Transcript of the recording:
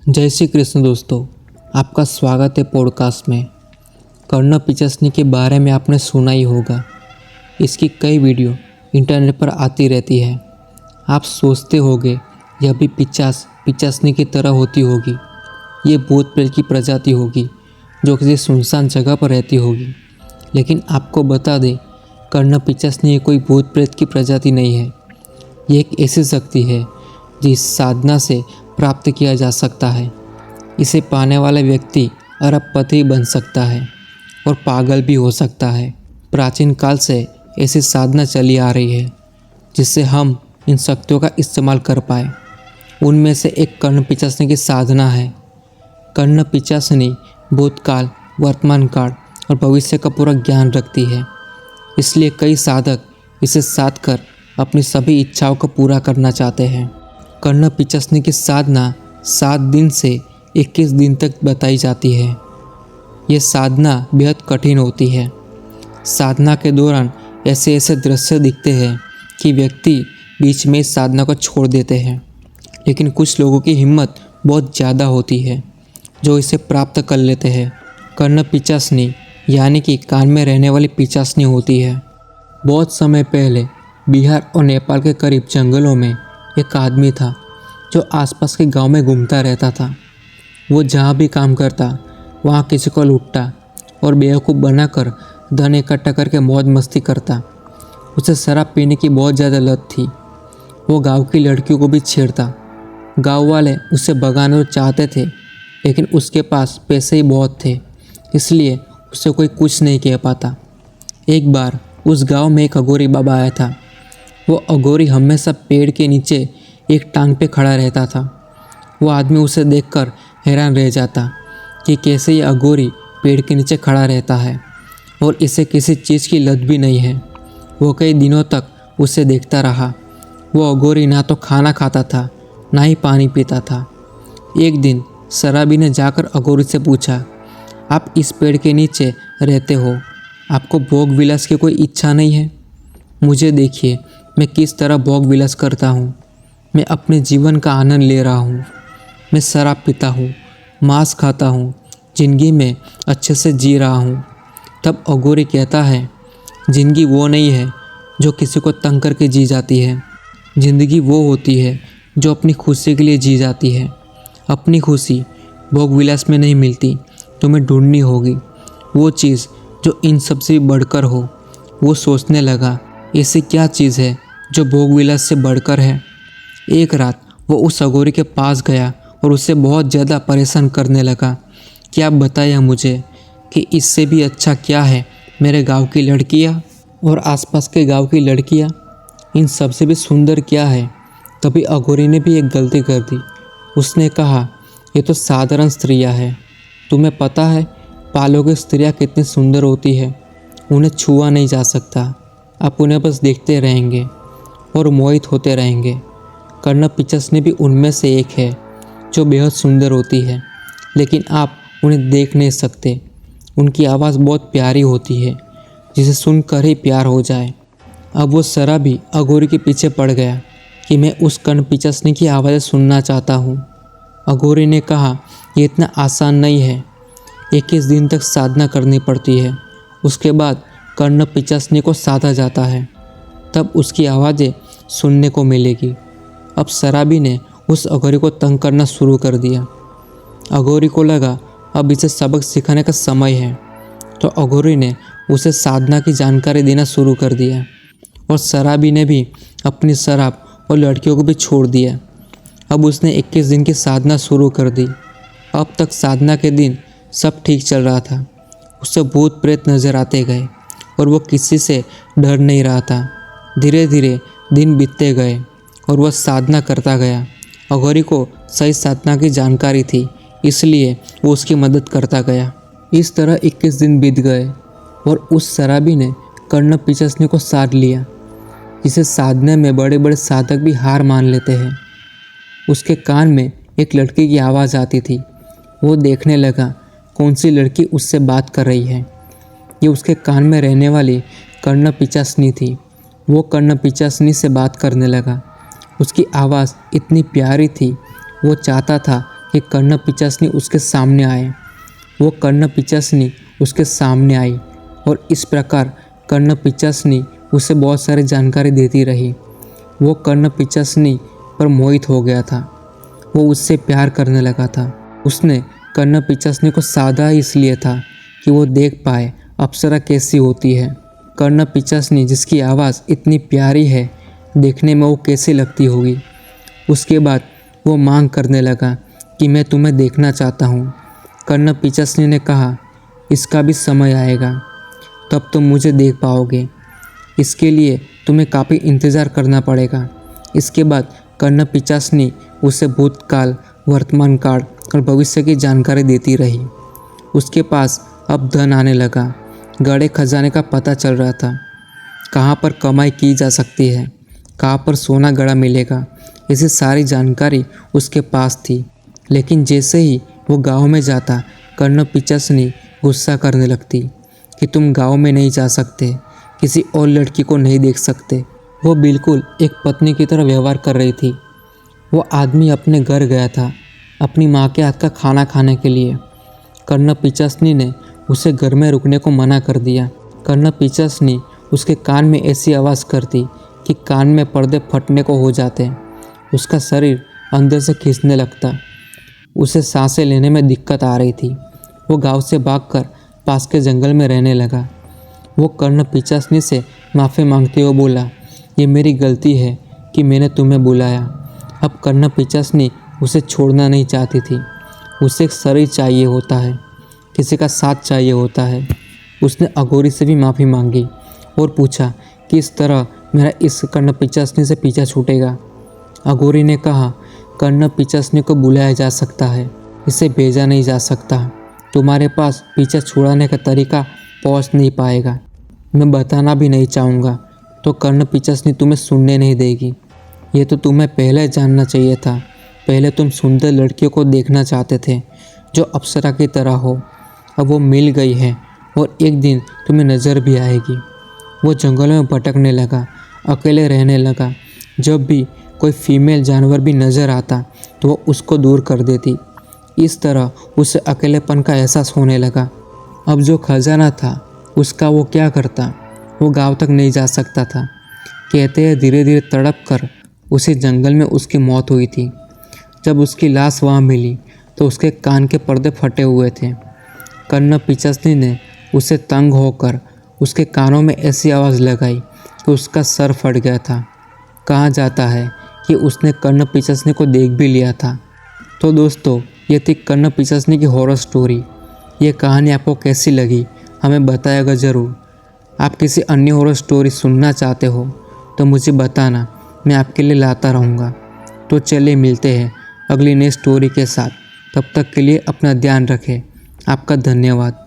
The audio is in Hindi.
जय श्री कृष्ण दोस्तों, आपका स्वागत है पॉडकास्ट में। कर्ण पिचासनी के बारे में आपने सुना ही होगा। इसकी कई वीडियो इंटरनेट पर आती रहती है। आप सोचते होंगे यह भी पिचासनी की तरह होती होगी। ये भूत प्रेत की प्रजाति होगी जो किसी सुनसान जगह पर रहती होगी। लेकिन आपको बता दें, कर्ण पिचासनी कोई भूत प्रेत की प्रजाति नहीं है। ये एक ऐसी शक्ति है जिस साधना से प्राप्त किया जा सकता है। इसे पाने वाला व्यक्ति अरबपति बन सकता है और पागल भी हो सकता है। प्राचीन काल से ऐसी साधना चली आ रही है जिससे हम इन शक्तियों का इस्तेमाल कर पाए। उनमें से एक कर्ण पिचासनी की साधना है। कर्ण पिचासनी भूतकाल, वर्तमान काल और भविष्य का पूरा ज्ञान रखती है। इसलिए कई साधक इसे साध कर अपनी सभी इच्छाओं को पूरा करना चाहते हैं। कर्ण पिचासनी की साधना 7 दिन से 21 दिन तक बताई जाती है। ये साधना बेहद कठिन होती है। साधना के दौरान ऐसे ऐसे दृश्य दिखते हैं कि व्यक्ति बीच में इस साधना को छोड़ देते हैं। लेकिन कुछ लोगों की हिम्मत बहुत ज़्यादा होती है जो इसे प्राप्त कर लेते हैं। कर्ण पिचासनी यानी कि कान में रहने वाली पिचासनी होती है। बहुत समय पहले बिहार और नेपाल के करीब जंगलों में एक आदमी था जो आसपास के गांव में घूमता रहता था। वो जहाँ भी काम करता वहाँ किसी को लूटता और बेवकूफ़ बनाकर धन इकट्ठा करके मौज मस्ती करता। उसे शराब पीने की बहुत ज़्यादा लत थी। वो गांव की लड़कियों को भी छेड़ता। गांव वाले उसे भगाना तो चाहते थे, लेकिन उसके पास पैसे ही बहुत थे, इसलिए उसे कोई कुछ नहीं कह पाता। एक बार उस गांव में एक अघोरी बाबा आया था। वो अघोरी हमेशा पेड़ के नीचे एक टांग पे खड़ा रहता था। वो आदमी उसे देखकर हैरान रह जाता कि कैसे ये अघोरी पेड़ के नीचे खड़ा रहता है और इसे किसी चीज़ की लत भी नहीं है। वो कई दिनों तक उसे देखता रहा। वो अघोरी ना तो खाना खाता था ना ही पानी पीता था। एक दिन शराबी ने जाकर अघोरी से पूछा, आप इस पेड़ के नीचे रहते हो, आपको भोग विलास की कोई इच्छा नहीं है? मुझे देखिए, मैं किस तरह भोग विलास करता हूँ। मैं अपने जीवन का आनंद ले रहा हूँ। मैं शराब पीता हूँ, मांस खाता हूँ, ज़िंदगी में अच्छे से जी रहा हूँ। तब अघोरी कहता है, ज़िंदगी वो नहीं है जो किसी को तंग करके जी जाती है। ज़िंदगी वो होती है जो अपनी खुशी के लिए जी जाती है। अपनी खुशी भोग विलास में नहीं मिलती, तुम्हें ढूंढनी होगी वो चीज़ जो इन सब से बढ़कर हो। वो सोचने लगा, ऐसी क्या चीज़ है जो भोग विलास से बढ़कर है। एक रात वो उस अघोरी के पास गया और उससे बहुत ज़्यादा परेशान करने लगा कि आप बताइए मुझे कि इससे भी अच्छा क्या है। मेरे गांव की लड़कियां और आसपास के गांव की लड़कियां, इन सब से भी सुंदर क्या है। तभी अघोरी ने भी एक गलती कर दी। उसने कहा, ये तो साधारण स्त्रियां हैं। तुम्हें पता है पालों स्त्रियां कितनी सुंदर होती है। उन्हें छुआ नहीं जा सकता। आप उन्हें बस देखते रहेंगे और मोहित होते रहेंगे। कर्ण पिचासनी भी उनमें से एक है जो बेहद सुंदर होती है, लेकिन आप उन्हें देख नहीं सकते। उनकी आवाज़ बहुत प्यारी होती है जिसे सुनकर ही प्यार हो जाए। अब वो शराबी अघोरी के पीछे पड़ गया कि मैं उस कर्ण पिचासनी की आवाज़ें सुनना चाहता हूँ। अघोरी ने कहा, ये इतना आसान नहीं है। 21 दिन तक साधना करनी पड़ती है। उसके बाद कर्ण पिचासनी को साधा जाता है, तब उसकी आवाज़ें सुनने को मिलेगी। अब शराबी ने उस अघोरी को तंग करना शुरू कर दिया। अघोरी को लगा अब इसे सबक सिखाने का समय है, तो अघोरी ने उसे साधना की जानकारी देना शुरू कर दिया और शराबी ने भी अपनी शराब और लड़कियों को भी छोड़ दिया। अब उसने 21 दिन की साधना शुरू कर दी। अब तक साधना के दिन सब ठीक चल रहा था। उसे भूत प्रेत नजर आते गए और वो किसी से डर नहीं रहा था। धीरे धीरे दिन बीतते गए और वह साधना करता गया। अघोरी को सही साधना की जानकारी थी, इसलिए वो उसकी मदद करता गया। इस तरह 21 दिन बीत गए और उस शराबी ने कर्ण पिचासनी को साध लिया, जिसे साधने में बड़े बड़े साधक भी हार मान लेते हैं। उसके कान में एक लड़की की आवाज़ आती थी। वो देखने लगा कौन सी लड़की उससे बात कर रही है। ये उसके कान में रहने वाली कर्ण पिचासनी थी। वो कर्ण पिचासनी से बात करने लगा। उसकी आवाज़ इतनी प्यारी थी, वो चाहता था कि कर्ण पिचासनी उसके सामने आए। वो कर्ण पिचासनी उसके सामने आई और इस प्रकार कर्ण पिचासनी उसे बहुत सारी जानकारी देती रही। वो कर्ण पिचासनी पर मोहित हो गया था। वो उससे प्यार करने लगा था। उसने कर्ण पिचासनी को साधा इसलिए था कि वो देख पाए अप्सरा कैसी होती है। कर्ण पिचासनी जिसकी आवाज़ इतनी प्यारी है, देखने में वो कैसी लगती होगी। उसके बाद वो मांग करने लगा कि मैं तुम्हें देखना चाहता हूँ। कर्ण पिचासनी ने कहा, इसका भी समय आएगा, तब तुम मुझे देख पाओगे। इसके लिए तुम्हें काफ़ी इंतज़ार करना पड़ेगा। इसके बाद कर्ण पिचासनी उसे भूतकाल, वर्तमान काल और भविष्य की जानकारी देती रही। उसके पास अब धन आने लगा। गड़े खजाने का पता चल रहा था। कहाँ पर कमाई की जा सकती है, कहाँ पर सोना गड़ा मिलेगा, ऐसी सारी जानकारी उसके पास थी। लेकिन जैसे ही वो गांव में जाता, कर्ण पिचासनी गुस्सा करने लगती कि तुम गांव में नहीं जा सकते, किसी और लड़की को नहीं देख सकते। वो बिल्कुल एक पत्नी की तरह व्यवहार कर रही थी। वो आदमी अपने घर गया था अपनी माँ के हाथ का खाना खाने के लिए। कर्ण पिचासनी ने उसे घर में रुकने को मना कर दिया। कर्ण पिचासनी उसके कान में ऐसी आवाज़ करती कि कान में पर्दे फटने को हो जाते। उसका शरीर अंदर से खींचने लगता। उसे सांसें लेने में दिक्कत आ रही थी। वो गांव से भागकर पास के जंगल में रहने लगा। वो कर्ण पिचासनी से माफ़ी मांगते हुए बोला, ये मेरी गलती है कि मैंने तुम्हें बुलाया। अब कर्ण पिचासनी उसे छोड़ना नहीं चाहती थी। उसे एक शरीर चाहिए होता है, किसी का साथ चाहिए होता है। उसने अघोरी से भी माफ़ी मांगी और पूछा कि इस तरह मेरा इस कर्ण पिचासनी से पीछा छूटेगा। अघोरी ने कहा, कर्ण पिचासनी को बुलाया जा सकता है, इसे भेजा नहीं जा सकता। तुम्हारे पास पीछा छुड़ाने का तरीका पहुंच नहीं पाएगा। मैं बताना भी नहीं चाहूँगा तो कर्ण पिचासनी तुम्हें सुनने नहीं देगी। ये तो तुम्हें पहले जानना चाहिए था। पहले तुम सुंदर लड़कियों को देखना चाहते थे जो अप्सरा की तरह हो। अब वो मिल गई है और एक दिन तुम्हें नज़र भी आएगी। वो जंगल में भटकने लगा, अकेले रहने लगा। जब भी कोई फीमेल जानवर भी नज़र आता तो वो उसको दूर कर देती। इस तरह उसे अकेलेपन का एहसास होने लगा। अब जो खजाना था उसका वो क्या करता? वो गांव तक नहीं जा सकता था। कहते हैं धीरे धीरे तड़प कर उसी जंगल में उसकी मौत हुई थी। जब उसकी लाश वहाँ मिली तो उसके कान के पर्दे फटे हुए थे। कर्ण पिचासनी ने उसे तंग होकर उसके कानों में ऐसी आवाज़ लगाई कि उसका सर फट गया था। कहा जाता है कि उसने कर्ण पिचासनी को देख भी लिया था। तो दोस्तों, ये थी कर्ण पिचासनी की हॉरर स्टोरी। ये कहानी आपको कैसी लगी हमें बताएगा ज़रूर। आप किसी अन्य हॉरर स्टोरी सुनना चाहते हो तो मुझे बताना, मैं आपके लिए लाता रहूँगा। तो चलिए मिलते हैं अगली नई स्टोरी के साथ। तब तक के लिए अपना ध्यान रखें। आपका धन्यवाद।